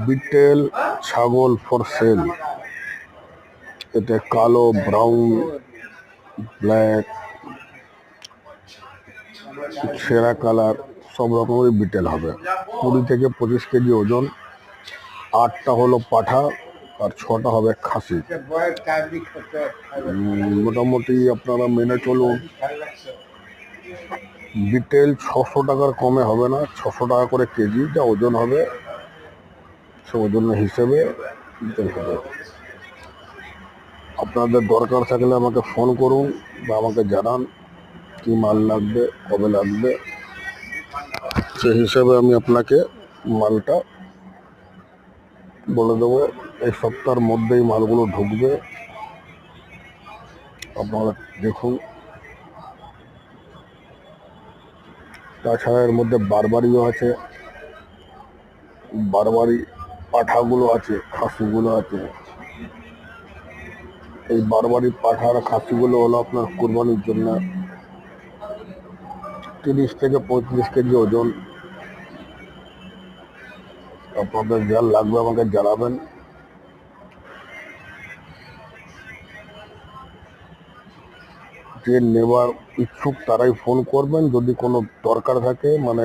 Betel ছাগল for sale. এটা কালো, ব্রাউন, ব্ল্যাক, সেরা কালার সব রকমের বিটেল হবে। 20 থেকে 25 কেজি ওজন। 8টা হলো পাঠা আর 6টা হবে খাসি। মোটামুটি আপনারা মেনে চলুন, বিটেল 600 টাকার কমে হবে না। 600 টাকা করে কেজি যা ওজন হবে সে ওজন হিসেবে বিটেল হবে। আপনাদের দরকার থাকলে আমাকে ফোন করুন বা আমাকে জানান কি মাল লাগবে, কবে লাগবে, সেই হিসেবে আমি আপনাকে মালটা বলে দেবো। এই সপ্তাহের মধ্যেই মালগুলো ঢুকবে, আপনারা দেখুন। তাছাড়া এর মধ্যে বারবারিও আছে, বারবারি পাঠাগুলো আছে, খাসিগুলো আছে। এই বারবারি পাঠার খাসিগুলো হলো আপনার কুরবানির জন্য। 30 থেকে 35 কেজি ওজন। আপনাদের যা লাগবে আমাকে জানাবেন। যে নেবার ইচ্ছুক তারাই ফোন করবেন। যদি কোনো দরকার থাকে, মানে